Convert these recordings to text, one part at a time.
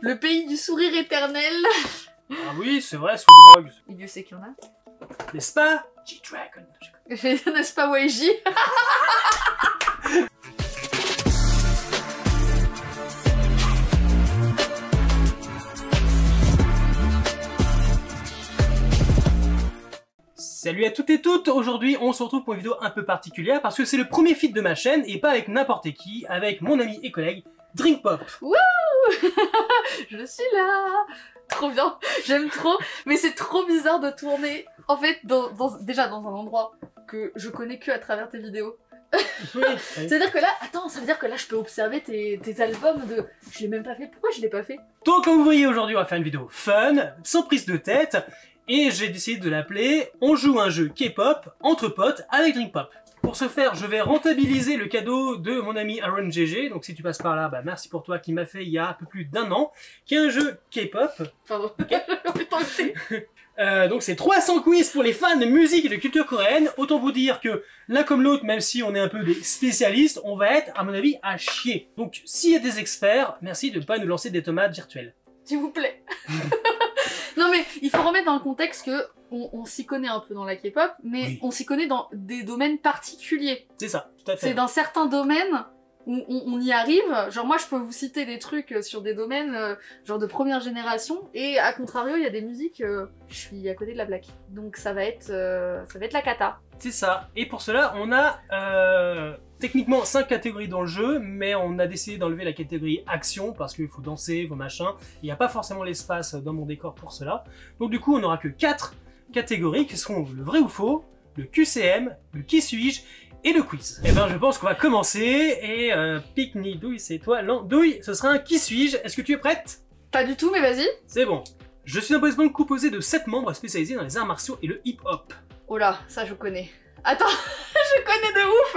Le pays du sourire éternel. Ah oui, c'est vrai, sous drogue. Et Dieu sait qu'il y en a. N'est-ce pas? G-Dragon. N'est-ce pas YG? Salut à toutes et toutes, aujourd'hui on se retrouve pour une vidéo un peu particulière parce que c'est le premier feat de ma chaîne et pas avec n'importe qui, avec mon ami et collègue Drinkpop. Wouh. Je suis là. Trop bien, j'aime trop, mais c'est trop bizarre de tourner, en fait, déjà dans un endroit que je connais que à travers tes vidéos. Oui. C'est-à-dire que là, attends, ça veut dire que là je peux observer tes albums de... Je l'ai même pas fait, pourquoi je l'ai pas fait? Donc comme vous voyez aujourd'hui on va faire une vidéo fun, sans prise de tête, et j'ai décidé de l'appeler « On joue un jeu K-pop entre potes avec Drinkpop ». Pour ce faire, je vais rentabiliser le cadeau de mon ami Aaron GG, donc si tu passes par là, bah merci pour toi, qui m'a fait il y a un peu plus d'1 an, qui est un jeu K-pop. Pardon, Okay. j'ai tenté. Donc c'est 300 quiz pour les fans de musique et de culture coréenne. Autant vous dire que l'un comme l'autre, même si on est un peu des spécialistes, on va être, à mon avis, à chier. Donc s'il y a des experts, merci de ne pas nous lancer des tomates virtuelles. S'il vous plaît. Non mais il faut remettre dans le contexte que on s'y connaît un peu dans la K-pop, mais oui, on s'y connaît dans des domaines particuliers. C'est ça, tout à fait. C'est dans certains domaines où on y arrive. Genre moi je peux vous citer des trucs sur des domaines genre de première génération, et à contrario il y a des musiques, je suis à côté de la plaque. Donc ça va être la cata. C'est ça. Et pour cela on a techniquement 5 catégories dans le jeu, mais on a décidé d'enlever la catégorie action parce qu'il faut danser, vos machins. Il n'y a pas forcément l'espace dans mon décor pour cela. Donc du coup on n'aura que 4 catégories qui seront le vrai ou faux, le QCM, le qui suis-je et le quiz. Et ben je pense qu'on va commencer et Pique-Ni Douille, c'est toi. Douille, ce sera un qui suis-je. Est-ce que tu es prête? Pas du tout, mais vas-y. C'est bon. Je suis un boys band composé de 7 membres spécialisés dans les arts martiaux et le hip-hop. Oh là, ça je connais. Attends, je connais de ouf.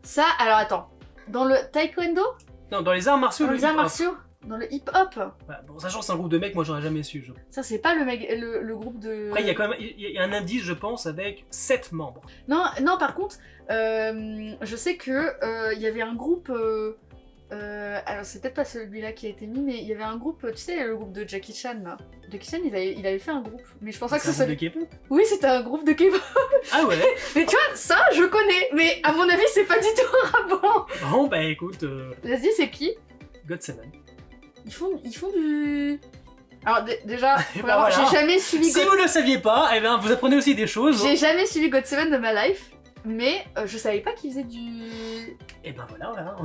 Ça, alors attends. Dans le taekwondo? Non, dans les arts martiaux. Dans les arts martiaux? Dans le hip-hop? Bah, bon, sachant que c'est un groupe de mecs, moi j'aurais jamais su. Ça c'est pas le groupe de... Après il y a quand même il y a un indice je pense avec 7 membres. Non, non par contre, je sais que il y avait un groupe... alors c'est peut-être pas celui-là qui a été mis, mais il y avait un groupe, tu sais le groupe de Jackie Chan là. Jackie Chan il avait fait un groupe, mais je pense pas que c'est ça... un groupe de K-pop? Oui c'était un groupe de K-pop. Ah ouais. Mais tu vois, ça je connais, mais à mon avis c'est pas du tout un rapport. Bon bah écoute... Vas-y, c'est qui? GOT7. Ils font du... Alors déjà, bah voilà. j'ai jamais suivi... Si vous ne le saviez pas, eh ben, vous apprenez aussi des choses. J'ai jamais suivi GOT7 de ma life, mais je savais pas qu'ils faisaient du... Et ben voilà.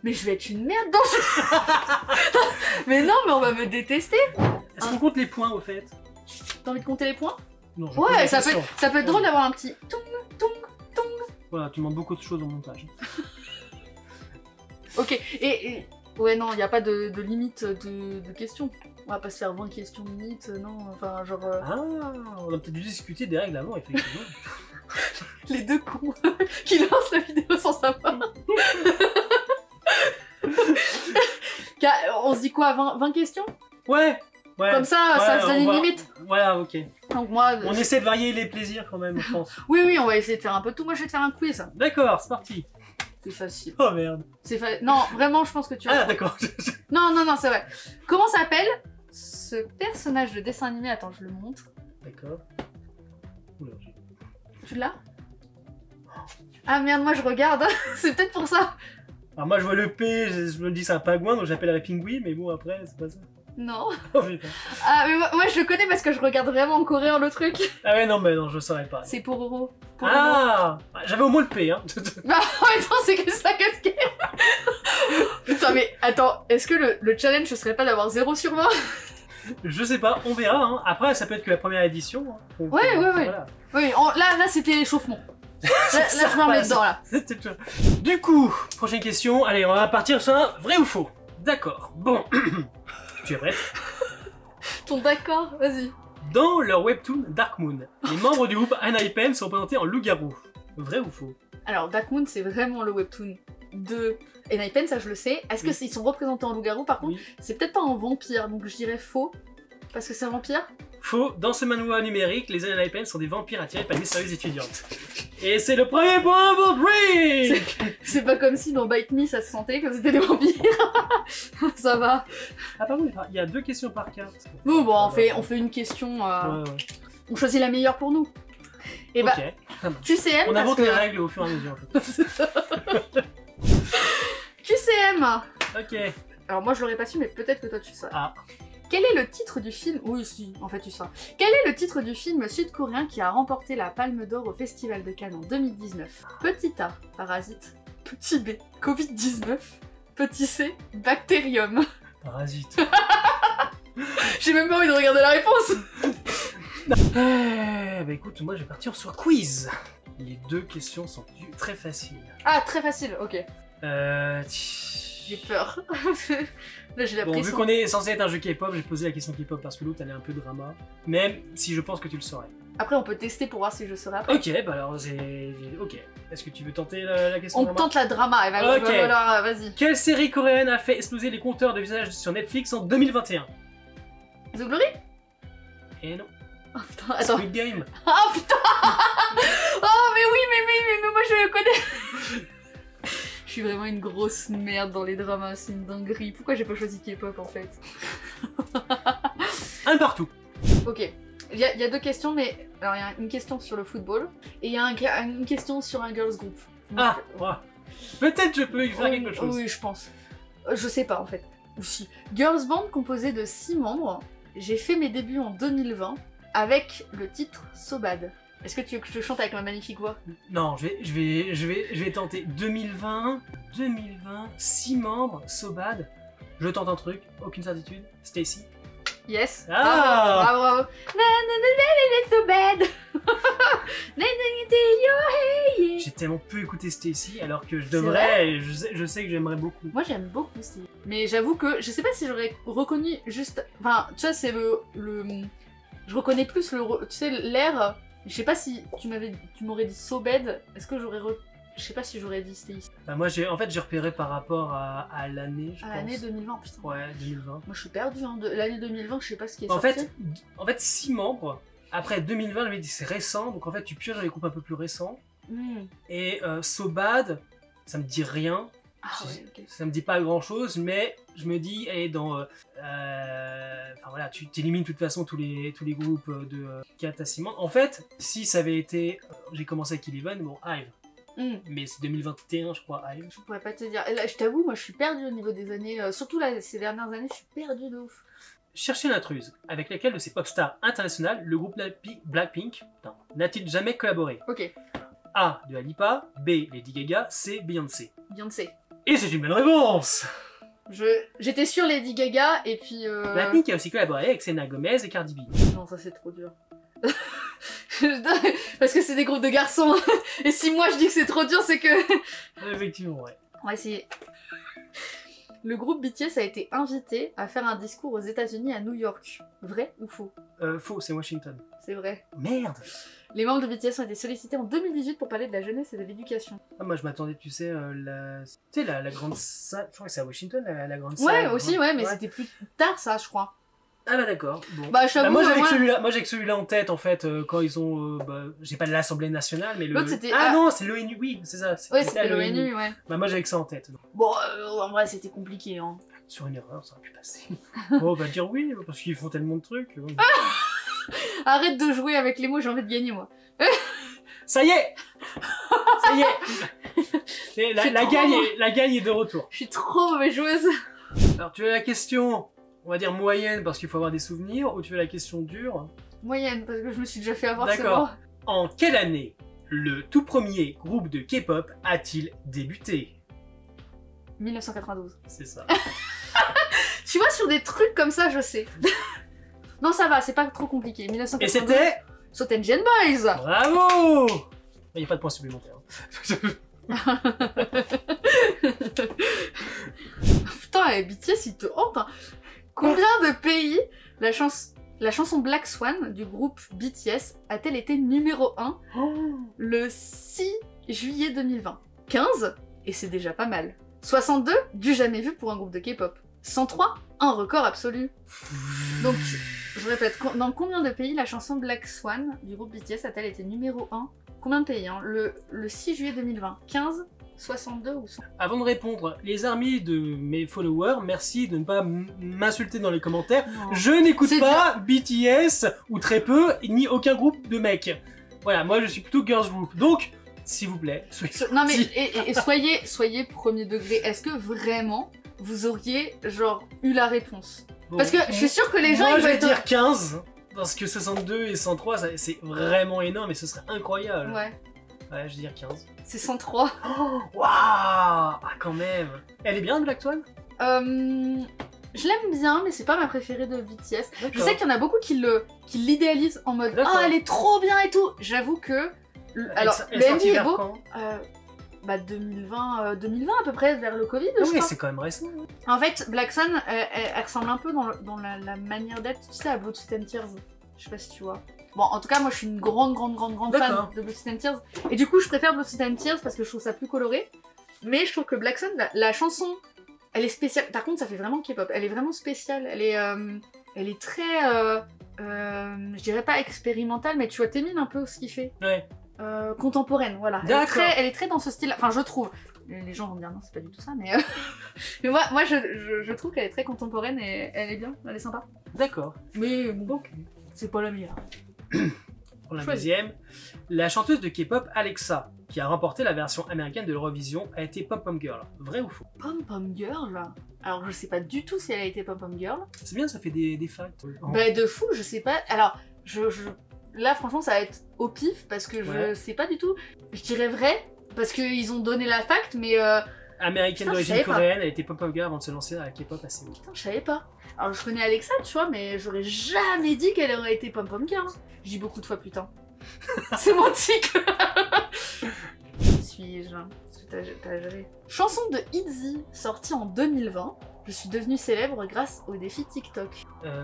Mais je vais être une merde dans ce... Mais non, mais on va me détester. Est-ce qu'on compte les points au fait? T'as envie de compter les points? Non, ouais, ça peut être drôle d'avoir un petit tong, tong, tong. Voilà, tu demandes beaucoup de choses au montage. Ok, et... Ouais, non, il n'y a pas de limite de questions. On va pas se faire 20 questions limite, non, enfin, genre... Ah, on a peut-être dû discuter des règles avant, effectivement. Les deux cons qui lancent la vidéo sans savoir. On se dit quoi, 20 questions? Ouais. Comme ça, ça se donne une limite. Voilà, ok. Donc moi... On essaie de varier les plaisirs quand même, je pense. Oui, on va essayer de faire un peu de tout. Moi, je vais te faire un quiz. D'accord, c'est parti. C'est facile. Oh merde. Non, vraiment, je pense que tu as... Ah d'accord. Non, c'est vrai. Comment s'appelle ce personnage de dessin animé? Attends, je le montre. D'accord. Tu l'as? Ah merde, moi je regarde. C'est peut-être pour ça. Alors moi je vois le P, je me dis c'est un pingouin, donc j'appellerais pingouin, mais bon après c'est pas ça. Non. Oh putain. Ah mais moi je le connais parce que je regarde vraiment en coréen le truc. Ah ouais non mais non je saurais pas. C'est pour Euro. J'avais au moins le P hein. Bah attends, c'est que ça casquette. Putain mais attends, est-ce que le challenge ce serait pas d'avoir 0 sur 20? Je sais pas, on verra hein. Après ça peut être que la première édition. Hein. Donc, ouais. Voilà. Oui, là c'était l'échauffement. Là je me remets dedans là. Du coup, prochaine question, allez on va partir sur un vrai ou faux. D'accord, bon. Tu es prête? Ton d'accord, vas-y. Dans leur webtoon Dark Moon, les membres du groupe Hypen sont représentés en loup-garou. Vrai ou faux? Alors Dark Moon c'est vraiment le webtoon de Hypen, ça je le sais. Est-ce qu'ils sont représentés en loup-garou? Par contre, c'est peut-être pas en vampire, donc je dirais faux. Parce que c'est un vampire? Faux, dans ce manoir numérique, les Unalipen sont des vampires attirés par une mystérieuse étudiante. Et c'est le premier point pour Drink. C'est pas comme si dans Bite Me ça se sentait que c'était des vampires. Ça va. Ah pardon, il y a 2 questions par carte. Bon, on fait une question. Ouais. On choisit la meilleure pour nous. Et bah, Ok. QCM. On invente les règles au fur et à mesure en fait. QCM. Ok. Alors moi je l'aurais pas su, mais peut-être que toi tu sais. Ah. Quel est le titre du film? Oui, si, en fait tu sais. Quel est le titre du film sud-coréen qui a remporté la Palme d'Or au Festival de Cannes en 2019? Petit A, Parasite. Petit B, Covid-19. Petit C, Bactérium. Parasite. J'ai même pas envie de regarder la réponse. Bah écoute, moi je vais partir sur quiz. Les 2 questions sont très faciles. Ah, très facile, ok. Euh... J'ai peur. Là j'ai la Bon, vu pression. qu'on est censé être un jeu K-pop, j'ai posé la question K-pop parce que l'autre elle est un peu drama. Même si je pense que tu le saurais. Après on peut tester pour voir si je saurais après. Ok, bah alors c'est... Ok. Est-ce que tu veux tenter la question On drama? tente la drama, Eva. Ok. Voilà, vas-y. Quelle série coréenne a fait exploser les compteurs de visages sur Netflix en 2021? The Glory? Et non. Oh putain, attends. Squid Game. Oh putain. Oh mais oui, mais moi je le connais. Je suis vraiment une grosse merde dans les dramas, c'est une dinguerie. Pourquoi j'ai pas choisi K-pop en fait? Un partout. Ok, il y a 2 questions, mais alors il y a une question sur le football et il y a une question sur un girls group. Donc, Ah, ouais. Peut-être je peux y faire oui, quelque chose. oui, je pense. Je sais pas en fait. Ou si. Girls band composé de 6 membres. J'ai fait mes débuts en 2020 avec le titre So Bad. Est-ce que tu veux que je te chante avec ma magnifique voix? Non, je vais tenter 2020, 6 membres, So Bad. Je tente un truc, aucune certitude. Stacy. Yes. Ah. Bravo, bravo. Na, na, na, na, na, so bad. Na, na, na, na, yo, hey. J'ai tellement peu écouté Stacy alors que je devrais, et je sais que j'aimerais beaucoup. Moi j'aime beaucoup Steve. Mais j'avoue que je sais pas si j'aurais reconnu juste. Enfin, tu vois, c'est le. Je reconnais plus le. Tu sais, l'air. Je sais pas si tu m'aurais dit So Bad. Est-ce que j'aurais. Je sais pas si j'aurais dit Stacy. Bah moi j'ai repéré par rapport à l'année, je pense. À l'année 2020, putain. Ouais, 2020. Moi je suis perdue, hein. L'année 2020, je sais pas ce qui est En sorti. fait 6 membres. Après 2020, je me dis c'est récent, donc en fait tu pioches dans les groupes un peu plus récents. Et So Bad, ça me dit rien. Ah ouais, ok. Ça me dit pas grand chose, mais je me dis, elle est dans. Enfin voilà, tu élimines de toute façon tous les groupes de 4 à 6 membres. En fait, si ça avait été. J'ai commencé avec Eleven, bon, Hive. Mais c'est 2021, je crois, Hive. Je pourrais pas te dire. Et là, je t'avoue, moi je suis perdue au niveau des années. Surtout là, ces dernières années, je suis perdue de ouf. Cherchez l'intruse, avec laquelle de ces pop stars internationales, le groupe Blackpink n'a-t-il jamais collaboré? Ok, A. Dua Lipa, B. Lady Gaga, C. Beyoncé. Beyoncé. Et c'est une bonne réponse! J'étais sûre Lady Gaga et puis. Blackpink a aussi collaboré avec Selena Gomez et Cardi B. Non, ça c'est trop dur. Parce que c'est des groupes de garçons. Et si moi je dis que c'est trop dur, c'est que. Effectivement, ouais. On va essayer. Le groupe BTS a été invité à faire un discours aux États-Unis à New York. Vrai ou faux? Faux, c'est Washington. C'est vrai. Merde! Les membres de BTS ont été sollicités en 2018 pour parler de la jeunesse et de l'éducation. Ah, moi je m'attendais, tu sais, la grande salle. Je crois que c'est à Washington, la grande salle. Ouais, aussi, ouais, mais c'était plus tard ça, je crois. Ah bah d'accord. Bon. Bah, je t'avoue, moi j'ai que celui-là en tête en fait quand ils ont. J'ai pas l'Assemblée nationale, mais le. L'autre, c'était. Ah non, c'est l'ONU, oui, c'est ça. Ouais, c'était l'ONU, ouais. Bah moi j'avais que ça en tête. Donc. Bon, en vrai, c'était compliqué, hein. Sur une erreur, ça aurait pu passer. Bon, on va dire oui, parce qu'ils font tellement de trucs. Arrête de jouer avec les mots, j'ai envie de gagner, moi. Ça y est! Ça y est! La gagne est de retour. Je suis trop mauvaise joueuse. Alors tu as la question, on va dire moyenne parce qu'il faut avoir des souvenirs, ou tu veux la question dure? Moyenne, parce que je me suis déjà fait avoir, c'est D'accord. bon. En quelle année le tout premier groupe de K-pop a-t-il débuté? 1992. C'est ça. Tu vois, sur des trucs comme ça, je sais. Non, ça va, c'est pas trop compliqué. 1992. Et c'était Sotengen Boys. Bravo! Il n'y a pas de points supplémentaires. Putain, BTS, il te hante, hein. Combien de pays la chanson Black Swan du groupe BTS a-t-elle été numéro 1 le 6 juillet 2020? 15, et c'est déjà pas mal. 62, du jamais vu pour un groupe de K-pop. 103, un record absolu. Donc, Je répète, dans combien de pays la chanson Black Swan du groupe BTS a-t-elle été numéro 1? Combien de pays hein? Le 6 juillet 2020, 15, 62 ou 100? Avant de répondre, les amis de mes followers, merci de ne pas m'insulter dans les commentaires. Non. Je n'écoute pas BTS, ou très peu, ni aucun groupe de mecs. Voilà, moi je suis plutôt girls group. Donc, s'il vous plaît, soyez Non mais et soyez premier degré. Est-ce que vraiment vous auriez genre eu la réponse? Bon, Parce que je suis sûre que les gens moi, ils je vont vais être... dire 15, parce que 62 et 103, c'est vraiment énorme et ce serait incroyable. Ouais, Ouais, je vais dire 15. c'est 103. Oh, waouh! Ah, quand même! Elle est bien, Black Swan? Je l'aime bien, mais c'est pas ma préférée de BTS. Je D'accord. sais qu'il y en a beaucoup qui l'idéalisent en mode « D'accord. Oh, elle est trop bien et tout !» J'avoue que... Alors, Elle le sortit MV est vers beau. quand? Bah 2020 à peu près, vers le Covid, Ah je oui, crois. c'est quand même récent. En fait, Black Sun, elle ressemble un peu dans la manière d'être, tu sais, à Blood, Sweat and Tears. Je sais pas si tu vois. Bon, en tout cas, moi, je suis une grande fan D'accord. de Blood, Sweat and Tears. Et du coup, je préfère Blood, Sweat and Tears parce que je trouve ça plus coloré. Mais je trouve que Black Sun, la chanson, elle est spéciale. Par contre, ça fait vraiment K-pop. Elle est vraiment spéciale. Elle est très... je dirais pas expérimentale, mais tu vois, t'émines un peu ce qu'il fait. Ouais. Contemporaine, voilà. Elle est très dans ce style, enfin je trouve. Les gens vont me dire non, c'est pas du tout ça, mais, mais moi je trouve qu'elle est très contemporaine et elle est bien, elle est sympa. D'accord. Mais bon, Ok. c'est pas la meilleure. Pour la Choisis. deuxième, la chanteuse de K-pop Alexa, qui a remporté la version américaine de l'Eurovision, a été Pom Pom Girl. Vrai ou faux? Pom Pom Girl. Alors je sais pas du tout si elle a été Pom Pom Girl. C'est bien, ça fait des facts. Bah de fou, je sais pas. Alors là franchement ça va être au pif parce que je Ouais. sais pas du tout. Je dirais vrai parce qu'ils ont donné la fact, mais Américaine Putain, je d'origine savais pas. coréenne, elle était Pom Pom Girl avant de se lancer dans la K-pop à Séoul. putain je savais pas. Alors je connais Alexa, tu vois, mais j'aurais jamais dit qu'elle aurait été Pom Pom Girl. Je dis beaucoup de fois putain. C'est mon tic. Qui suis-je? Est-ce que t'as géré? Chanson de ITZY, sortie en 2020. Je suis devenue célèbre grâce au défi TikTok.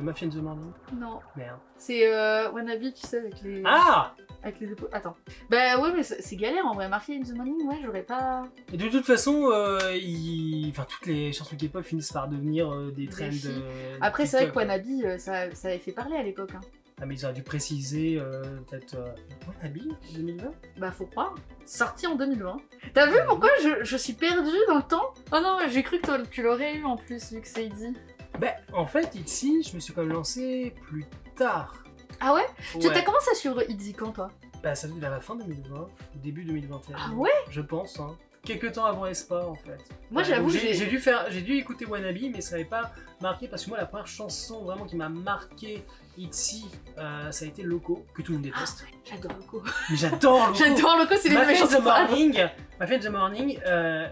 Mafia in the Morning. Non. Merde. C'est Wannabe, tu sais, avec les... Ah! Avec les épaules. Attends. Bah ouais, mais c'est galère en vrai. Mafia in the Morning, ouais, j'aurais pas... Et de toute façon, enfin, toutes les chansons K-pop finissent par devenir des trends. filles. Après, c'est vrai que TikTok. Wannabe, ça avait fait parler à l'époque. Hein. Ah, mais ils auraient dû préciser peut-être. Wannabe 2020? Bah faut croire. Sorti en 2020. T'as vu pourquoi je suis perdue dans le temps? Oh non, j'ai cru que tu l'aurais eu en plus, vu que c'est ITZY. Bah, en fait, ici, je me suis quand même lancé plus tard. Ah ouais? Tu Ouais. t'as commencé à suivre ITZY quand, toi? Bah, ça doit être vers la fin 2020, début 2021. Ah ouais? Je pense, hein. Quelques temps avant Espa, en fait. Moi, Ouais, j'avoue, donc j'ai dû écouter Wannabe, mais ça n'avait pas marqué parce que moi, la première chanson vraiment qui m'a marqué ici, ça a été Loco, que tout le monde Ah, déteste. j'adore Loco. Mais j'adore Loco. J'adore Loco, c'est les Mafia méchants in the Morning. Mafia in the Morning.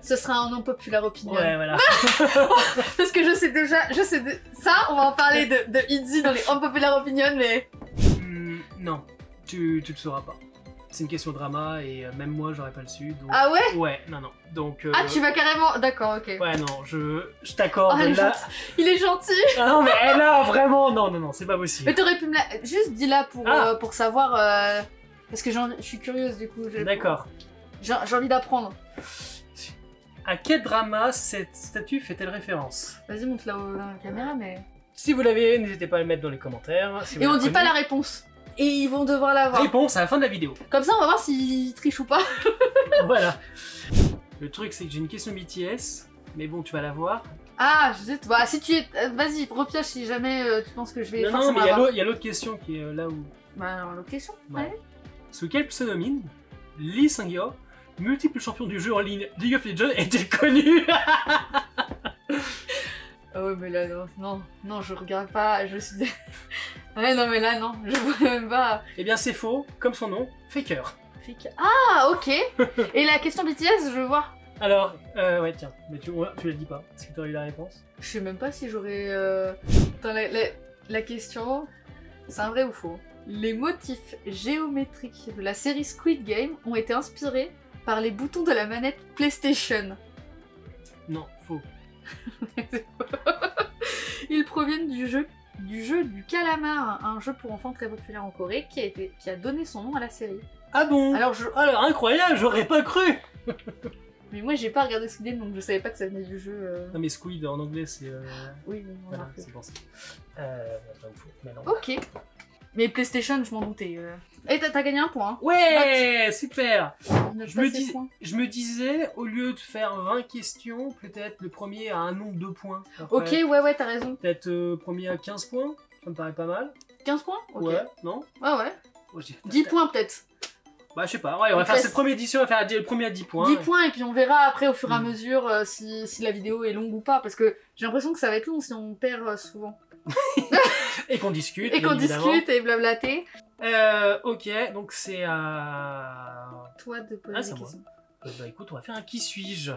Ce sera un non-populaire opinion. Ouais, voilà. Parce que je sais déjà, ça, on va en parler de ITZY dans les unpopular opinion, mais... Non, tu le sauras pas. C'est une question de drama et même moi j'aurais pas le su. Donc... Ah ouais? Ouais, non. Donc. Ah, tu vas carrément... D'accord, ok. Ouais, non, je t'accorde Oh, là. il est gentil. Ah non, mais là, vraiment, non, c'est pas possible. Mais t'aurais pu me la... Juste dis là Ah. pour savoir... Parce que je suis curieuse, du coup. D'accord. J'ai envie d'apprendre. À quel drama cette statue fait-elle référence? Vas-y, monte là la caméra, mais... Si vous l'avez, n'hésitez pas à le mettre dans les commentaires. Si vous Et on l'avez dit pas la connu. réponse. Et ils vont devoir l'avoir. Réponse à la fin de la vidéo. Comme ça, on va voir s'ils trichent ou pas. Voilà. Le truc, c'est que j'ai une question BTS, mais bon, tu vas la voir. Ah, je sais... Bah, si tu es... Vas-y, repioche si jamais tu penses que je vais Non, forcément mais l'avoir. il y a l'autre question qui est là où. Bah, alors, l'autre question. Ouais. Allez. Sous quel pseudonyme Lee Sang-yeol, multiple champion du jeu en ligne League of Legends, est-il connu? Ah ouais, mais là, non, je regarde pas, je suis... Ouais, non, mais là, non, je vois même pas... Eh bien, c'est faux, comme son nom, Faker. Ah, ok. Et la question BTS, je veux voir. Alors, ouais, tiens, mais tu la dis pas, est-ce que tu aurais eu la réponse? Je sais même pas si j'aurais... Attends, la question, c'est un vrai ou faux? Les motifs géométriques de la série Squid Game ont été inspirés par les boutons de la manette PlayStation. Non, faux. Ils proviennent du jeu du calamar, un jeu pour enfants très populaire en Corée qui a donné son nom à la série. Ah bon? Alors, Alors, incroyable, j'aurais pas cru. Mais moi, j'ai pas regardé Squid Game, donc je savais pas que ça venait du jeu. Non mais Squid en anglais c'est... Oui, Voilà, remarque. c'est pour ça. Mais non. Ok. Mais PlayStation, je m'en doutais. Et t'as gagné un point. Hein. Ouais, super. Note Je pas me, ces dis, points. je me disais, au lieu de faire 20 questions, peut-être le premier a un nombre de points. Ok, ouais, t'as raison. Peut-être premier à 15 points, ça me paraît pas mal. 15 points? Ok. Ouais, non? Ouais. Oh, j'ai- 10 points peut-être. Bah je sais pas, ouais, on va faire cette première édition, on va faire le premier à 10 points. 10 points et puis on verra après au fur et à Mm. mesure si la vidéo est longue ou pas. Parce que j'ai l'impression que ça va être long si on perd souvent. Et qu'on discute. Et qu'on bien évidemment. discute et blablater. Ok, donc c'est à... Toi de poser Ah, des c'est moi. questions. Bah écoute, on va faire un qui suis-je.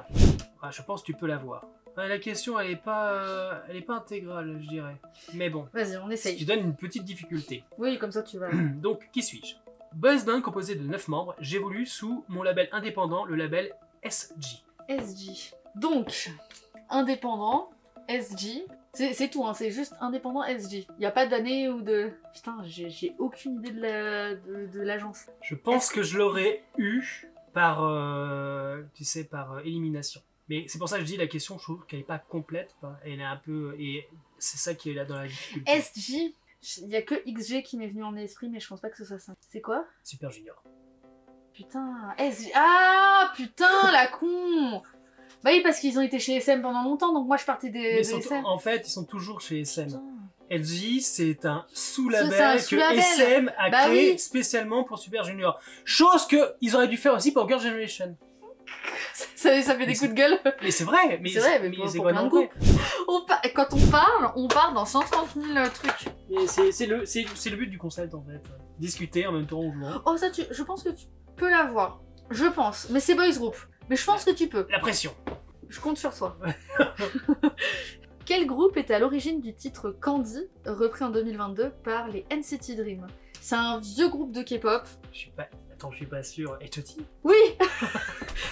Ah, je pense que tu peux l'avoir. Ouais, la question, elle est pas intégrale, je dirais. Mais bon, Vas-y, on ce qui essaye. donne une petite difficulté. Oui, comme ça tu vas. Donc, qui suis-je? Buzz band composé de 9 membres, j'évolue sous mon label indépendant, le label SG. SG. Donc, indépendant, SG. C'est tout, hein, c'est juste indépendant SG. Y a pas d'année ou de... Putain, j'ai aucune idée de l'agence. Je pense que je l'aurais eu par, tu sais, par élimination. Mais c'est pour ça que je dis la question, je trouve qu'elle est pas complète. Elle est un peu... Et c'est ça qui est là dans la difficulté. SG, il y a que XG qui m'est venu en esprit, mais je pense pas que ce soit ça. C'est quoi? Super Junior. Putain, SG... Ah, putain, la con. Bah oui, parce qu'ils ont été chez SM pendant longtemps, donc moi je partais Mais de SM. en fait, ils sont toujours chez SM. Putain. LG, c'est un C'est sous-label un que sous-label. SM a Bah créé oui. spécialement pour Super Junior. Chose qu'ils auraient dû faire aussi pour Girl Generation. Ça fait des coups de gueule. Mais c'est vrai, mais C'est vrai, mais pour plein de groupes. Quand on parle dans 130 000 trucs. Mais c'est le but du concept en fait. Discuter en même temps en jouant. Oh, ça, je pense que tu peux l'avoir. Je pense. Mais c'est boys group. Mais je pense que tu peux. La pression. Je compte sur toi. Quel groupe était à l'origine du titre Candy, repris en 2022 par les NCT Dream? C'est un vieux groupe de K-pop. Attends, je suis pas sûr. Et Toti? Oui.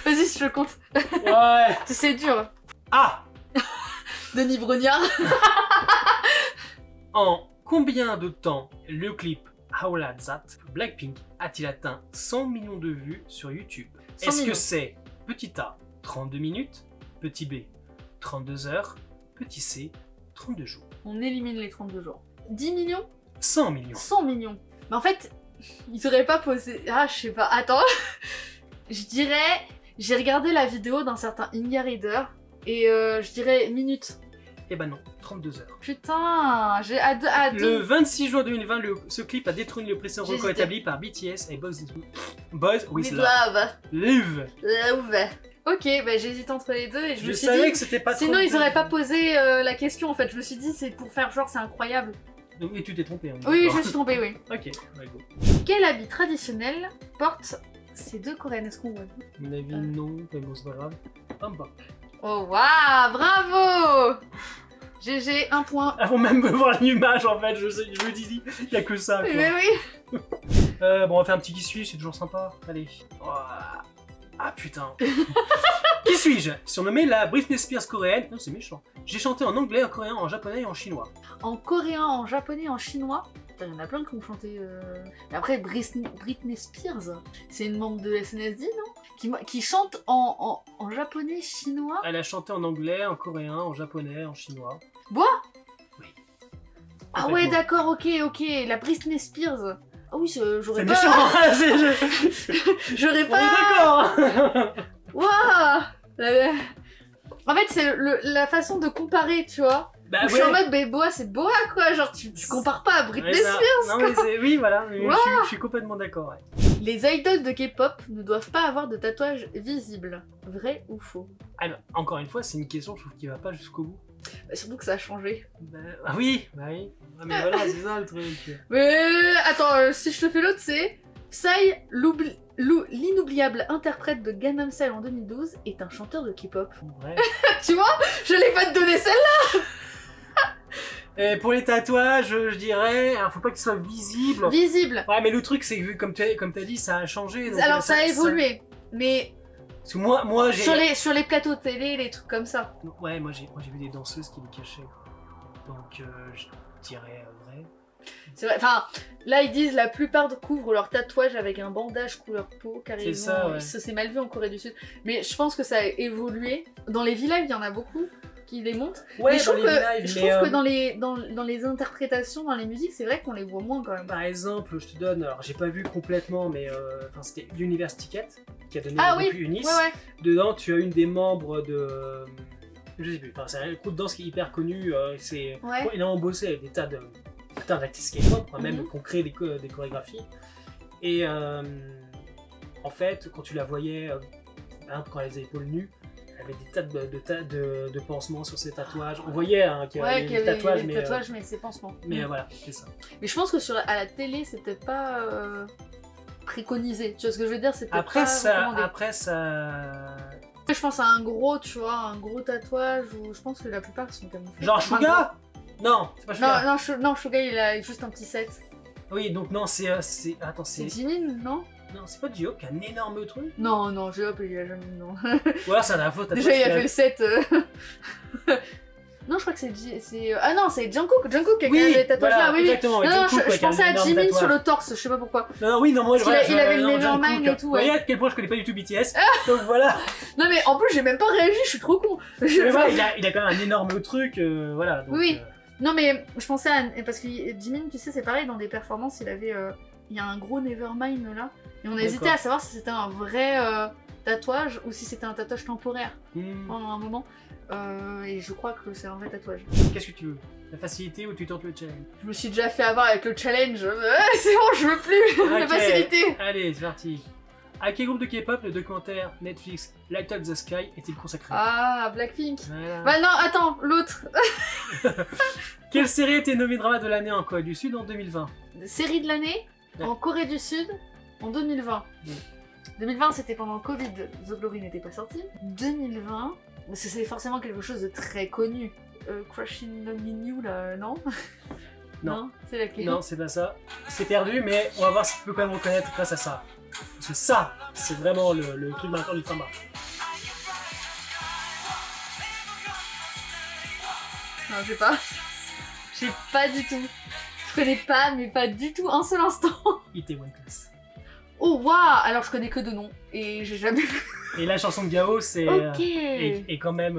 Vas-y, je le compte. Ouais. C'est dur. Ah. Denis Brognard. En combien de temps le clip Howla That Blackpink a-t-il atteint 100 millions de vues sur YouTube? 100 Est-ce que millions. c'est petit A, 32 minutes, petit B, 32 heures, petit C, 32 jours? On élimine les 32 jours. 10 millions? 100 millions. 100 millions. Mais en fait, ils auraient pas posé... Ah, je sais pas. Attends. Je dirais... J'ai regardé la vidéo d'un certain Inga Reader et je dirais minutes. Eh ben non, 32 heures. Putain, j'ai Le 26 juin 2020, ce clip a détrôné le précédent record J'hésitais. établi par BTS et Boys with With Love. love. Live. Ok, bah j'hésite entre les deux et je me Je suis savais dit... que c'était pas Sinon, trop ils dur. auraient pas posé la question en fait. Je me suis dit, c'est pour faire genre, c'est incroyable. Et tu t'es trompé. Hein, Oui, je d'accord. me suis trompée, oui. Ok, ouais, go. Quel habit traditionnel portent ces deux coréennes? Est-ce qu'on voit? À mon avis, non, mais bon, c'est pas grave. Pam. Oh, waouh, bravo! GG, un point. Avant même de voir l'image, en fait, je me dis, il y a que ça. Quoi. Mais oui. Bon, on va faire un petit qui suis-je, c'est toujours sympa. Allez. Oh. Ah putain. Qui suis-je? Surnommée la Britney Spears coréenne. Non, c'est méchant. J'ai chanté en anglais, en coréen, en japonais et en chinois. En coréen, en japonais, en chinois. Putain, il y en a plein qui ont chanté. Mais après, Britney Spears, c'est une membre de SNSD, non? Qui chante en japonais, chinois. Elle a chanté en anglais, en coréen, en japonais, en chinois. Bois? Oui. Ah ouais, Complètement. d'accord, ok. La Britney Spears. Ah oui, j'aurais C'est pas. méchant. J'aurais On pas. est d'accord. Waouh! En fait, c'est la façon de comparer, tu vois. Bah Où je suis en mode, mais Boa, c'est Boa, quoi. Genre, tu compares pas à Britney Ouais, ça- Spears. Non, mais oui, voilà. Mais je suis complètement d'accord. Ouais. Les idoles de K-pop ne doivent pas avoir de tatouage visible. Vrai ou faux? Ah, non, encore une fois, c'est une question, je trouve, qui va pas jusqu'au bout. Bah, surtout que ça a changé. Ah oui. Ah, mais voilà, c'est ça le truc. Mais attends, si je te fais l'autre, c'est Psy, l'inoubliable interprète de Gangnam Style en 2012, est un chanteur de K-pop. Ouais. Tu vois? Je l'ai pas te donner celle-là. Et pour les tatouages, je dirais, faut pas qu'ils soient visibles. Visible. Ouais, mais le truc, c'est que comme t'as dit, ça a changé. Donc, Alors ça a évolué, mais Parce que moi j'ai. sur les plateaux télé, les trucs comme ça. Ouais, moi j'ai vu des danseuses qui les cachaient. Donc je dirais vrai. C'est vrai, enfin, là ils disent la plupart couvrent leur tatouage avec un bandage couleur peau, car C'est ça, ouais. ça c'est mal vu en Corée du Sud. Mais je pense que ça a évolué. Dans les V-Live, il y en a beaucoup qui les montrent. Ouais, mais je dans trouve les que, lives, je mais, trouve que dans les interprétations, dans les musiques, c'est vrai qu'on les voit moins quand même. Par exemple, je te donne, alors j'ai pas vu complètement, mais c'était Universe Ticket qui a donné Ah le oui, groupe Unis. ouais. Dedans, tu as une des membres de. Je sais plus, enfin, c'est un groupe de danse qui est hyper connu. C'est énormément bossé avec des tas d'artistes K-pop, même qui ont créé des chorégraphies. Et en fait, quand tu la voyais, quand elle avait les épaules nues, elle avait des tas de pansements sur ses tatouages. On voyait qu'il y avait des tatouages, mais c'est pansements. Mais voilà, c'est ça. Mais je pense que à la télé, c'est peut-être pas préconisé. Tu vois ce que je veux dire? C'est peut-être pas recommandé. Après ça. Je pense à un gros, tu vois, un gros tatouage où je pense que la plupart sont camouflés. Genre Suga? Non, c'est pas Suga. Non, Suga il a juste un petit set. Oui, donc non, attends, c'est Jimin, non? Non, c'est pas J-Hope qui a un énorme truc? Non, J-Hope il a jamais, non. Ou alors ça a la faute. Déjà il a fait le set. Non, je crois que c'est. Ah non, c'est Jungkook qui a créé les tatouages là. Oui, exactement. Non, je pensais à Jimin sur le torse, je sais pas pourquoi. Non, oui, non, moi je il avait le Nevermind et tout. Vous voyez à quel point je connais pas du tout BTS. Donc voilà. Non, mais en plus, j'ai même pas réagi, je suis trop con. Mais voilà, il a quand même un énorme truc, voilà. Donc, oui. Non, mais je pensais à. Parce que Jimin, tu sais, c'est pareil, dans des performances, il avait. Il y a un gros Nevermind là. Et on a hésité à savoir si c'était un vrai tatouage ou si c'était un tatouage temporaire pendant un moment. Et je crois que c'est un vrai tatouage. Qu'est-ce que tu veux? La facilité ou tu tentes le challenge? Je me suis déjà fait avoir avec le challenge. C'est bon, je veux plus la facilité. Allez, c'est parti. À quel groupe de K-pop le documentaire Netflix Light Up the Sky est-il consacré? Ah, Blackpink. Voilà. Bah non, attends, l'autre. Quelle série était nommée drama de l'année en Corée du Sud en 2020? Série de l'année en Corée du Sud en 2020. 2020, c'était pendant le Covid, The Glory n'était pas sorti. 2020, parce que c'est forcément quelque chose de très connu. Crushing on You, là, non? Non, c'est laquelle? Non, c'est pas ça. C'est perdu, mais on va voir si tu peux quand même reconnaître grâce à ça. Parce que ça, c'est vraiment le truc marquant du trauma. Non, je sais pas. Je sais pas du tout. Je connais pas, mais pas du tout, un seul instant. Itaewon Class. Oh waouh! Alors je connais que deux noms et j'ai jamais vu. Et la chanson de Gao, c'est est quand même.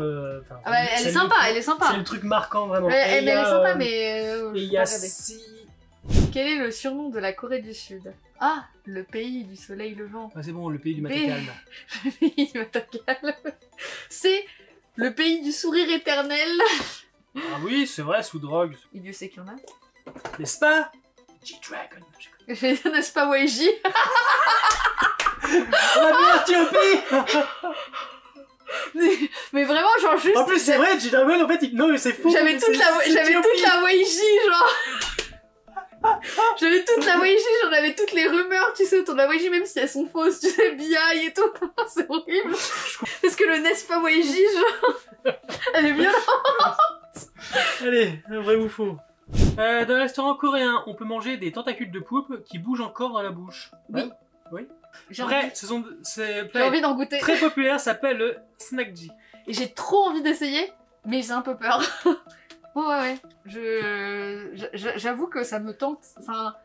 Ah bah, elle est sympa, elle est sympa. C'est le truc marquant vraiment. Elle est sympa, mais. Et il y a si. Quel est le surnom de la Corée du Sud? Ah, le pays du soleil levant. Ah, c'est bon, le pays du matin calme. Le pays du matin calme. C'est le pays du sourire éternel. Ah oui, c'est vrai, sous drogue. Et Dieu sait qu'il y en a. N'est-ce pas? G-Dragon. N'est-ce pas YG? La Éthiopie. mais vraiment, genre juste. En plus, c'est vrai, G-Dragon, en fait, non, mais c'est faux. J'avais toute la YG, genre. J'avais toute la YG, j'en avais toutes les rumeurs, tu sais, autour de la YG, même si elles sont fausses, tu sais, BI et tout. C'est horrible. Parce que le n'est-ce pas YG, genre. Elle est violente. Allez, vrai ou faux? Dans le restaurant coréen, on peut manger des tentacules de poulpe qui bougent encore dans la bouche. Oui. Oui. J'ai envie d'en goûter. Très populaire, s'appelle le snakji. Et j'ai trop envie d'essayer, mais j'ai un peu peur. Ouais. J'avoue que ça me tente, enfin,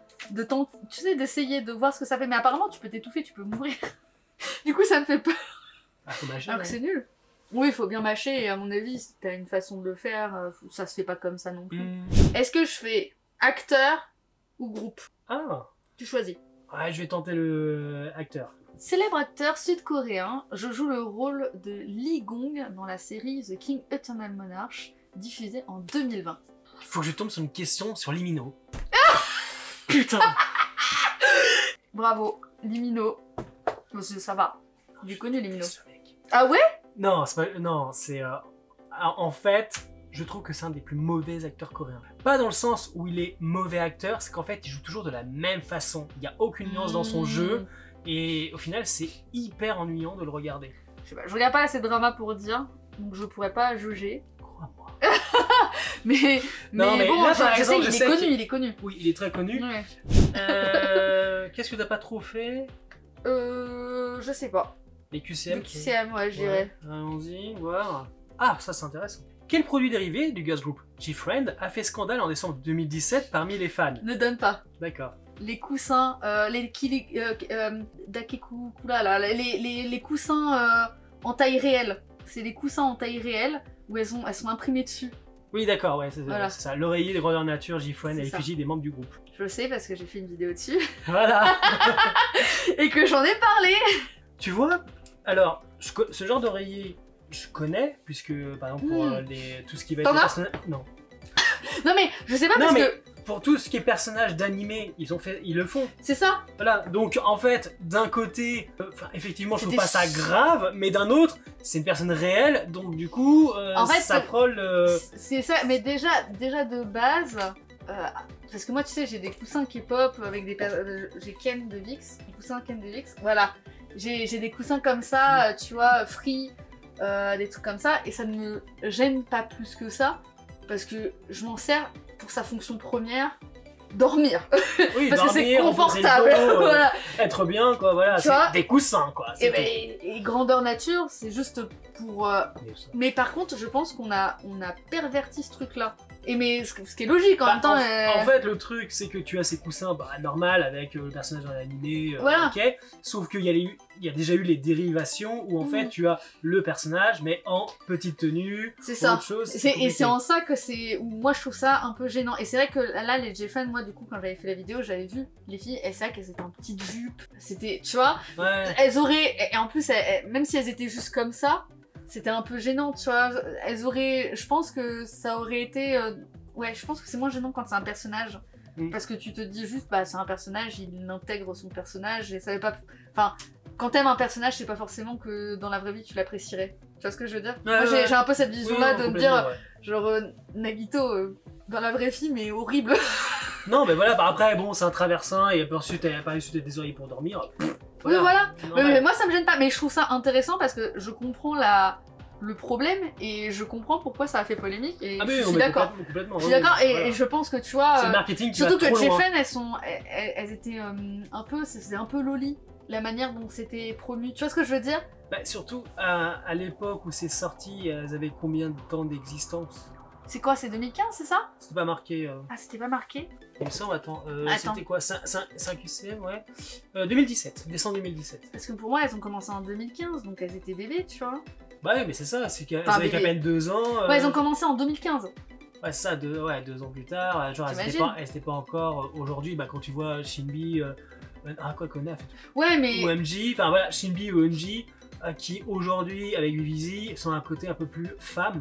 tu sais, d'essayer de voir ce que ça fait. Mais apparemment, tu peux t'étouffer, tu peux mourir. Du coup, ça me fait peur. Ah, faut mâcher. Alors que c'est nul. Oui, il faut bien mâcher, et à mon avis, si t'as une façon de le faire, ça se fait pas comme ça non plus. Est-ce que je fais acteur ou groupe? Ah. Tu choisis. Ouais, je vais tenter le acteur. Célèbre acteur sud-coréen, je joue le rôle de Lee Gong dans la série The King Eternal Monarch, diffusée en 2020. Il faut que je tombe sur une question sur Limino. Putain. Bravo, Limino. Ça va. Il est connu, Limino. Ah ouais? Non, c'est pas... Non, c'est... En fait, je trouve que c'est un des plus mauvais acteurs coréens. Pas dans le sens où il est mauvais acteur, c'est qu'en fait, il joue toujours de la même façon. Il n'y a aucune nuance dans son jeu. Et au final, c'est hyper ennuyant de le regarder. Je sais pas, je regarde pas assez de drama pour dire, donc je pourrais pas juger. Crois-moi. mais bon, là, je sais, il est connu. Oui, il est très connu. Ouais. Qu'est-ce que t'as pas trop fait? Je sais pas. Les QCM. Les QCM, ouais, je dirais. Ouais, allons-y, voir. Ah, ça c'est intéressant. Quel produit dérivé du girls group GFriend a fait scandale en décembre 2017 parmi les fans? Ne donne pas. D'accord. Les coussins, Dakekukula, là, les coussins en taille réelle. C'est les coussins en taille réelle où elles sont imprimées dessus. Oui, d'accord, ouais, c'est Voilà. ça. L'oreiller de grandeur nature GFriend à C'est ça. l'effigie des membres du groupe. Je le sais parce que j'ai fait une vidéo dessus Voilà. et que j'en ai parlé. Tu vois, alors, ce genre d'oreiller, je connais, puisque, par exemple, pour tout ce qui va être... T'en as personnage... Non. Non mais je sais pas Non, parce mais que pour tout ce qui est personnage d'animé, ils le font. c'est ça. Voilà, donc en fait, d'un côté, effectivement, je trouve C'était pas ça grave, mais d'un autre, c'est une personne réelle, donc du coup, En fait, ça frôle... C'est ça, mais déjà de base, parce que moi tu sais j'ai des coussins K-pop avec j'ai Ken de Vix, des coussins Ken de Vix, voilà. J'ai des coussins comme ça, tu vois, free, des trucs comme ça, et ça ne me gêne pas plus que ça, parce que je m'en sers pour sa fonction première, dormir. Oui, Parce que c'est dormir, confortable, reposer le dos, voilà. Être bien, quoi, voilà, Tu vois, c'est des coussins, quoi. c'est Et grandeur nature, c'est juste pour... tout. Mais par contre, je pense qu'on a perverti ce truc-là. Et mais ce qui est logique en Bah, même temps. en fait, le truc, c'est que tu as ces coussins normal avec le personnage dans l'animé, Voilà. ok. Sauf qu'il y a déjà eu les dérivations où en fait tu as le personnage mais en petite tenue. C'est ça. Autre chose, Et c'est en ça que c'est. Moi je trouve ça un peu gênant. Et c'est vrai que là, les J-fans, moi du coup, quand j'avais fait la vidéo, j'avais vu les filles, et c'est vrai qu'elles étaient en petite jupe. C'était. Tu vois, Ouais. elles auraient. Et en plus, même si elles étaient juste comme ça, c'était un peu gênant, tu vois. Elles auraient. Je pense que ça aurait été. Ouais, je pense que c'est moins gênant quand c'est un personnage. Parce que tu te dis juste, bah c'est un personnage, il intègre son personnage et ça veut pas. Enfin, quand t'aimes un personnage, c'est pas forcément que dans la vraie vie tu l'apprécierais. Tu vois ce que je veux dire? Moi j'ai un peu cette vision-là de me dire, genre Nagito, dans la vraie vie, mais horrible. Non, mais voilà, après, bon, c'est un traversin et ensuite t'as pas reçu des oreilles pour dormir. Oui, voilà. Normal. Mais moi ça me gêne pas, mais je trouve ça intéressant parce que je comprends le problème et je comprends pourquoi ça a fait polémique et je suis d'accord. Complètement. Je suis d'accord et je pense que tu vois. C'est le marketing qui surtout va que trop loin. J-Fan, elles étaient un peu. C'était un peu loli la manière dont c'était promu. Tu vois ce que je veux dire? Bah, surtout à l'époque où c'est sorti, elles avaient combien de temps d'existence? C'est quoi? C'est 2015, c'est ça? C'était pas marqué. Ah, c'était pas marqué? Il me semble, attends. Attends. C'était quoi 5 UCM, ouais. 2017, décembre 2017. Parce que pour moi, elles ont commencé en 2015, donc elles étaient bébés, tu vois. Bah ouais, mais c'est ça, c'est qu'elles Enfin, avaient qu'à peine 2 ans. Ouais, elles ont commencé en 2015. Ouais, c'est ça, 2 ans plus tard. Genre, elles étaient pas encore aujourd'hui, bah quand tu vois Shinbi, quoi qu'on a fait. Ouais, mais. Ou MJ, enfin voilà, Shinbi ou MJ, qui aujourd'hui, avec Vivi, sont un côté un peu plus femme.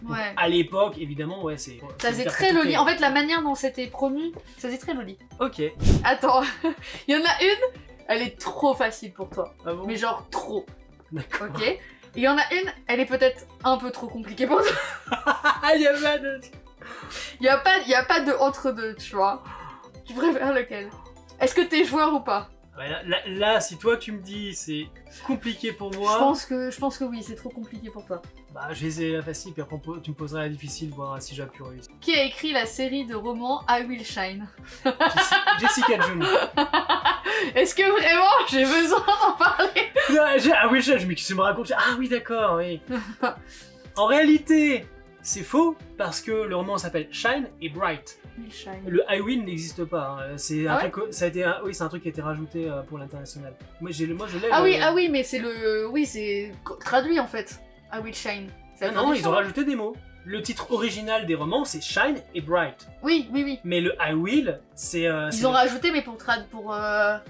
Donc, Ouais. à l'époque, évidemment, ouais, c'est. Ça faisait très loli. En fait, la manière dont c'était promu, ça faisait très loli. Ok. Attends, il y en a une, elle est trop facile pour toi. Ah bon? Mais genre trop. D'accord. Ok. Et il y en a une, elle est peut-être un peu trop compliquée pour toi. Il y a pas de. Il y a pas de entre-deux, tu vois. Tu préfères lequel? Est-ce que t'es joueur ou pas? Ouais, là, si toi tu me dis c'est compliqué pour moi, Je pense que oui, c'est trop compliqué pour toi. bah je vais essayer la facile, puis après tu me poseras la difficile, voir si j'ai pu réussir. Qui a écrit la série de romans I Will Shine? Jessica Jones. Est-ce que vraiment j'ai besoin d'en parler? Ah oui, je me raconte. Ah oui, d'accord, oui. En réalité, c'est faux, parce que le roman s'appelle Shine et Bright. Will Shine. Le I Will n'existe pas. Hein. C'est un Ah ouais truc, ça a été, oui, c'est un truc qui a été rajouté pour l'international. Moi, je l'ai. Ah oui, mais c'est c'est traduit en fait. I Will Shine. C'est la Ah non, ils traduction. ont rajouté des mots. Le titre original des romans, c'est Shine et Bright. Oui, oui, oui. Mais le I Will, c'est. Ils ont rajouté, mais pour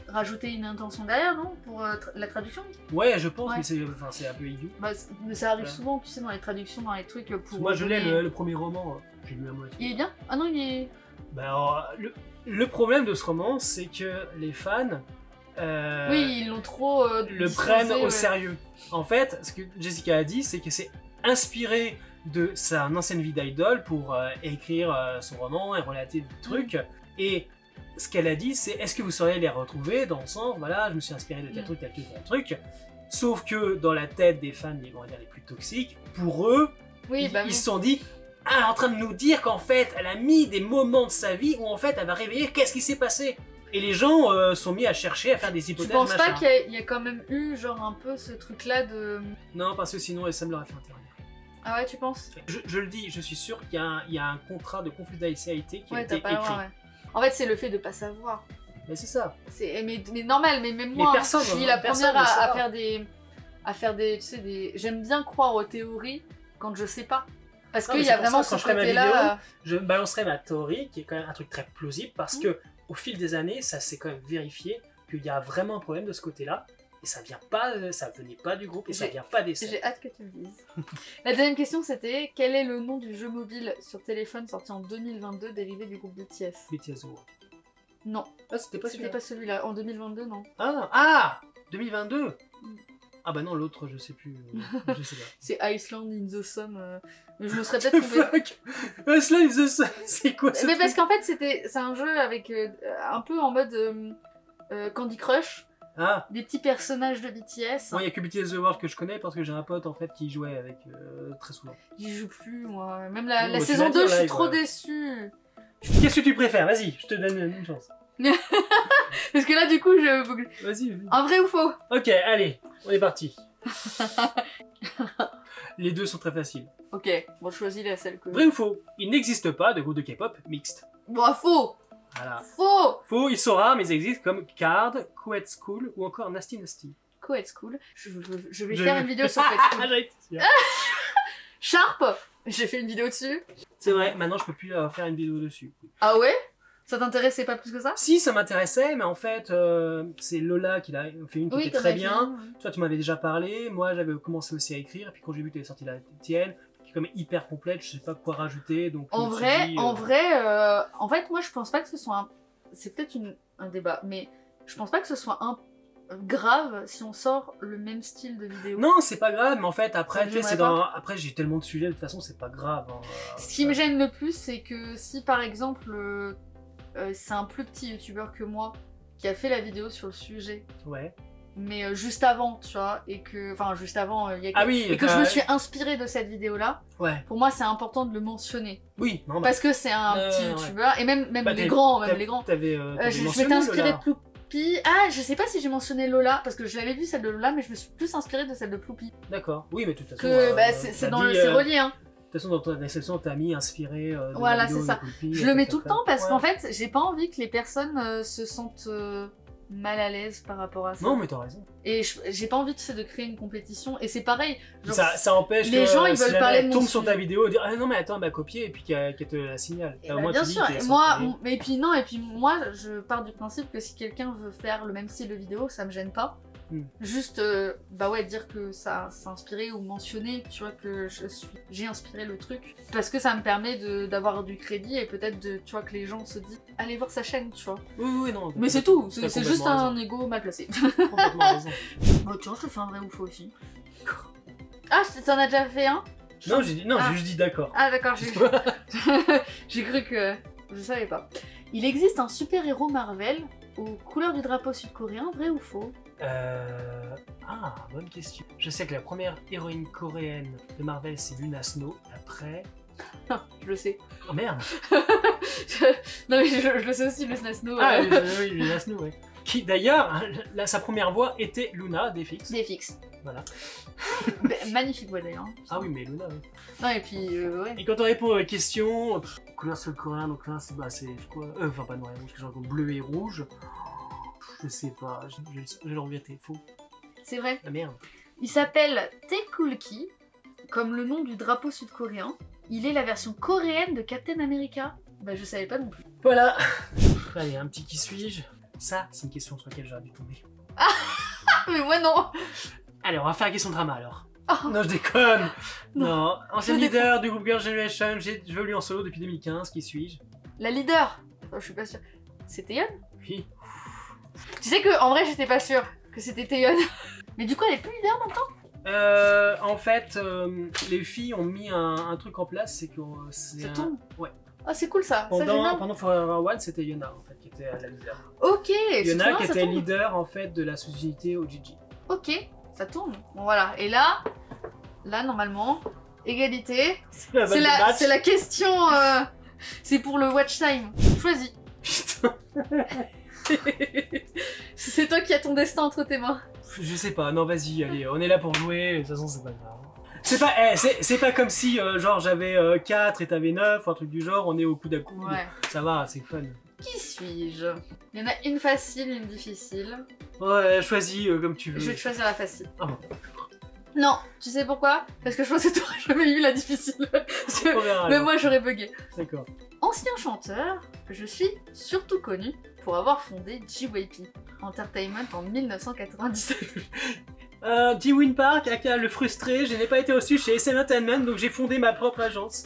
rajouter une intention derrière, non? Pour la traduction? Ouais, je pense, Ouais. mais c'est un peu idiot. Bah, mais ça arrive Ouais. souvent, tu sais, dans les traductions, dans les trucs pour. Moi, je l'ai, donner- le premier roman, j'ai lu la moitié. Il est bien? Ah non, il est. Bah, alors, le problème de ce roman, c'est que les fans. Oui, ils l'ont trop. Le disposé, prennent au ouais. sérieux. En fait, ce que Jessica a dit, c'est que c'est inspiré de sa ancienne vie d'idole pour écrire son roman et relater des trucs. Et ce qu'elle a dit, c'est est-ce que vous sauriez les retrouver dans le sens, voilà, je me suis inspiré de tel truc, tel truc, tel truc. Sauf que dans la tête des fans, on va dire les plus toxiques, pour eux, Oui, bah ils oui. se sont dit, ah, elle est en train de nous dire qu'en fait, elle a mis des moments de sa vie où en fait, elle va révéler qu'est-ce qui s'est passé. Et les gens sont mis à chercher, à faire des Tu hypothèses, penses pas machin. qu'il y a quand même eu, genre, un peu ce truc-là de. Non, parce que sinon, SM l'aurait fait intervenir. Ah ouais, tu penses? Je le dis, je suis sûr qu'il y a un contrat de confidentialité qui a Ouais, été t'as pas le écrit. droit, ouais. En fait, c'est le fait de pas savoir. Mais c'est ça. Mais normal, mais même moi, personne, je suis la personne première ne sait à pas. faire des, tu sais, des... J'aime bien croire aux théories quand je sais pas. Parce Non, qu'il mais y a c'est pour vraiment ça, ce quand je ferai ma côté-là... Je balancerai ma théorie, qui est quand même un truc très plausible, parce que au fil des années, ça s'est quand même vérifié qu'il y a vraiment un problème de ce côté-là, et ça venait pas du groupe, et ça vient pas des scènes. J'ai hâte que tu me dises. La deuxième question, c'était quel est le nom du jeu mobile sur téléphone sorti en 2022 dérivé du groupe BTS? BTS World. Non, Ah, c'était pas c'était celui-là. pas celui-là. En 2022, non. Ah 2022. Ah bah non, l'autre, je sais plus. Je sais pas. C'est Iceland in the Sun. Mais je me serais peut-être trompée. Fuck Slime the Sun, c'est quoi ce Mais parce truc? qu'en fait, c'est un jeu avec un peu en mode Candy Crush. Ah, Des petits personnages de BTS. moi il y a que BTS The World que je connais parce que j'ai un pote en fait qui y jouait avec très souvent. J'y joue plus, moi. Même Oh, la tu saison l'as dit 2, en je suis live, trop ouais. déçue. Qu'est-ce que tu préfères? Vas-y, je te donne une chance. Parce que là, du coup, Vas-y. un vrai ou faux? Ok, allez, on est parti. Les deux sont très faciles. Ok, bon, je choisis celle que... Vrai ou faux? Il n'existe pas de groupe de K-pop mixte. Bon, faux. Voilà. Faux. Faux, ils sont rares, mais ils existent comme Card, Coed School ou encore Nasty Nasty. Coed School. Je vais faire une vidéo sur Coed Ah, School. j'en étais sûr. Sharp. J'ai fait une vidéo dessus. C'est vrai, maintenant je peux plus faire une vidéo dessus. Ah ouais? Ça t'intéressait pas plus que ça? Si, ça m'intéressait, mais en fait, c'est Lola qui l'a fait une qui était très bien. Toi, tu m'avais déjà parlé. Moi, j'avais commencé aussi à écrire. Et puis quand j'ai vu que tu avais sorti la tienne, qui est quand même hyper complète, je sais pas quoi rajouter. Donc, En vrai, en fait, moi, je pense pas que ce soit un... C'est peut-être un débat, mais je pense pas que ce soit grave si on sort le même style de vidéo. Non, c'est pas grave, mais en fait, après, Ça tu me sais, gênerait c'est dans... après j'ai tellement de sujets, de toute façon, c'est pas grave. Hein. Ce qui me gêne le plus, c'est que si par exemple, c'est un plus petit youtubeur que moi qui a fait la vidéo sur le sujet, Ouais. mais juste avant, tu vois, et que... Enfin, juste avant, il y a... Ah oui, et que je me suis inspirée de cette vidéo-là, Ouais. pour moi, c'est important de le mentionner. Oui, non, bah, Parce que c'est un petit ouais. youtubeur, et même bah, les grands, même les grands. T'avais Je mentionné, m'étais inspirée Lola. de Ploupi. Ah, je sais pas si j'ai mentionné Lola, parce que je l'avais vu celle de Lola, mais je me suis plus inspirée de celle de Ploupi. D'accord. Oui, mais de toute façon. Que bah, t'as c'est dit, c'est relié, hein. De toute façon, dans ta description, t'as mis inspiré de Voilà, la vidéo c'est ça. de Poulpi, Je le mets tout le etc. temps parce Ouais. qu'en fait, j'ai pas envie que les personnes se sentent mal à l'aise par rapport à ça. Non, mais t'as raison. Et j'ai pas envie, tu sais, de créer une compétition. Et c'est pareil. Genre, Ça empêche les que gens, ils si veulent jamais parler elle de tombe mon sur ta sujet. vidéo et dire ah non mais attends elle m'a copié et puis qu'elle te la signale. Et Au bah, moins, bien tu dis sûr, qu'elle et s'est moi, copiée. et puis non, et puis moi, je pars du principe que si quelqu'un veut faire le même style de vidéo, ça me gêne pas. Juste, bah ouais, dire que ça s'est inspiré ou mentionner, tu vois, que j'ai inspiré le truc. Parce que ça me permet d'avoir du crédit et peut-être, tu vois, que les gens se disent, allez voir sa chaîne, tu vois. Oui, non. Mais c'est tout, c'est complètement juste raison. un ego mal placé. Complètement raison. Bon, tiens, je te fais un vrai ou faux aussi. Ah, t'en as déjà fait un? Non, j'ai Ah. juste dit d'accord. Ah d'accord, j'ai cru que... Je savais pas. Il existe un super-héros Marvel aux couleurs du drapeau sud-coréen, vrai ou faux? Ah, bonne question. Je sais que la première héroïne coréenne de Marvel c'est Luna Snow. Après... Je le sais. Oh merde. Non mais je le sais aussi, le Snow. Ah oui, Luna Snow, ouais. Qui d'ailleurs, sa première voix était Luna des Fix. Des fixes. Voilà. Magnifique voix d'ailleurs. Ah oui, mais Luna, oui. Non et puis, ouais. Et quand on répond à la question, couleur sud-coréen, donc là c'est quoi enfin pas noir et rouge, genre bleu et rouge. Je sais pas, je l'ai regretté, faux. C'est vrai. Ah merde. Il s'appelle Taekulki, comme le nom du drapeau sud-coréen. Il est la version coréenne de Captain America. Bah je savais pas non plus. Voilà. Allez, un petit qui suis-je. Ça, c'est une question sur laquelle j'aurais dû tomber. Ah mais moi non. Allez, on va faire la question drama alors. Oh. Non, je déconne. Non. Non, ancien Je leader du groupe Girls' Generation, je lui en solo depuis 2015, qui suis-je? La leader. Oh, je suis pas sûre. C'était Yeon? Oui. Tu sais que en vrai j'étais pas sûre que c'était Taeyeon. Mais du coup elle est plus leader maintenant? En fait, les filles ont mis un truc en place, c'est que c'est Ça un... tourne. Ouais. Ah c'est cool ça. Ça j'aime bien. Pendant Forever One, c'était Yona en fait qui était la leader. Ok. c'est Yona trop qui bien, ça était tourne. leader en fait de la société OGG. Ok, ça tourne. Bon voilà. Et là normalement, égalité. C'est la balle de match. C'est la question. C'est pour le watch time. Choisis. Putain. C'est toi qui as ton destin entre tes mains. Je sais pas, non vas-y, allez, on est là pour jouer, de toute façon c'est pas grave. c'est pas comme si genre j'avais 4 et t'avais 9 ou un truc du genre, on est au coude à coude. Ouais. Ça va, c'est fun. Qui suis-je? Il y en a une facile, une difficile. Ouais, choisis comme tu veux. Je vais te choisir la facile. Ah bon. Non, tu sais pourquoi? Parce que je pense que t'aurais jamais eu la difficile. Parce que On verra, même alors. moi j'aurais bugué. D'accord. Ancien chanteur, je suis surtout connu pour avoir fondé JYP Entertainment en 1997. Ji-Win Park, aka le frustré, je n'ai pas été reçu chez SM Entertainment, donc j'ai fondé ma propre agence.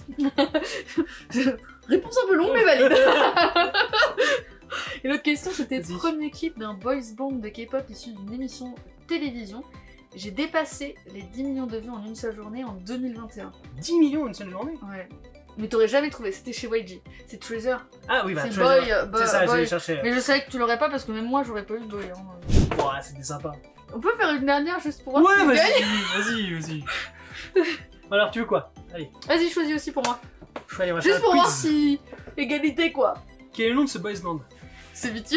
Réponse un peu longue mais valide. Et l'autre question c'était Vas-y. premier clip d'un boys band de K-pop issu d'une émission télévision. J'ai dépassé les 10 millions de vues en une seule journée en 2021. 10 millions en une seule journée? Ouais. Mais t'aurais jamais trouvé, c'était chez YG. C'est Treasure. Ah oui, bah, C'est tu Boy, vois, c'est ça, Boy. j'allais chercher. Mais je savais que tu l'aurais pas parce que même moi j'aurais pas eu Boy. Hein. Bon, ouais, c'était sympa. On peut faire une dernière juste pour voir Ouais, si tu gagnes. vas-y. Alors, tu veux quoi? Allez, Vas-y, choisis aussi pour moi. allez, on va faire Juste un pour quiz. voir si... Égalité quoi. Quel est le nom de ce boys band? C'est vite.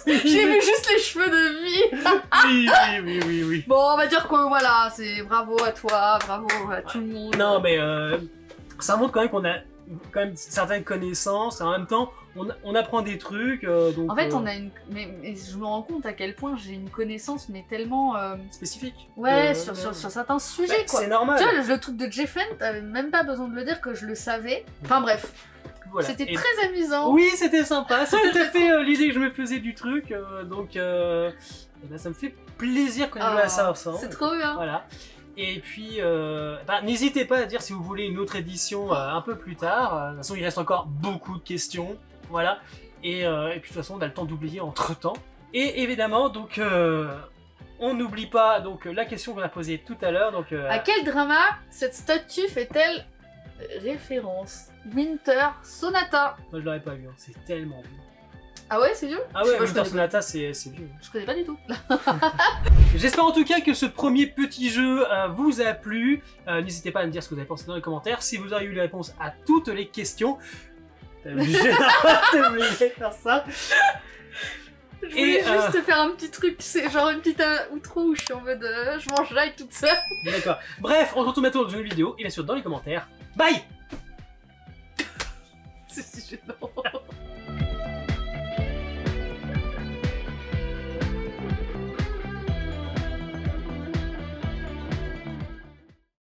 J'ai vu juste les cheveux de vie. Oui. Bon, on va dire que voilà, c'est bravo à toi, bravo à tout le monde. Non, mais ça montre quand même qu'on a quand même certaines connaissances, et en même temps, on apprend des trucs, donc... En fait, on a une... Mais je me rends compte à quel point j'ai une connaissance, mais tellement... Spécifique. Ouais, sur certains sujets, Bah, quoi. c'est normal. Tu vois, le truc de Jeffen, t'avais même pas besoin de le dire que je le savais. Enfin bref, Voilà. c'était Et- très amusant. Oui, c'était sympa, c'est tout à fait l'idée que je me faisais du truc, donc eh ben, ça me fait plaisir qu'on ait joué à ça ensemble. C'est trop bien. Voilà. Et puis, n'hésitez pas à dire si vous voulez une autre édition un peu plus tard. De toute façon, il reste encore beaucoup de questions. Voilà. Et puis, de toute façon, on a le temps d'oublier entre temps. Et évidemment, donc, on n'oublie pas donc, la question qu'on a posée tout à l'heure. Donc, À quel drama cette statue fait-elle référence? Winter Sonata. moi, je l'aurais pas vu. Hein. C'est tellement vieux. Ah ouais, c'est vieux? Ah Je sais ouais, pas, je Winter connais Sonata, c'est vieux. Je connais pas du tout. J'espère en tout cas que ce premier petit jeu vous a plu. N'hésitez pas à me dire ce que vous avez pensé dans les commentaires. Si vous avez eu les réponses à toutes les questions, t'es obligé de faire ça. Je voulais Et, juste te faire un petit truc, c'est genre une petite outro où je suis en mode je mange l'ail toute seule. D'accord. Bref, on se retrouve maintenant dans une vidéo et bien sûr dans les commentaires. Bye. C'est si gênant.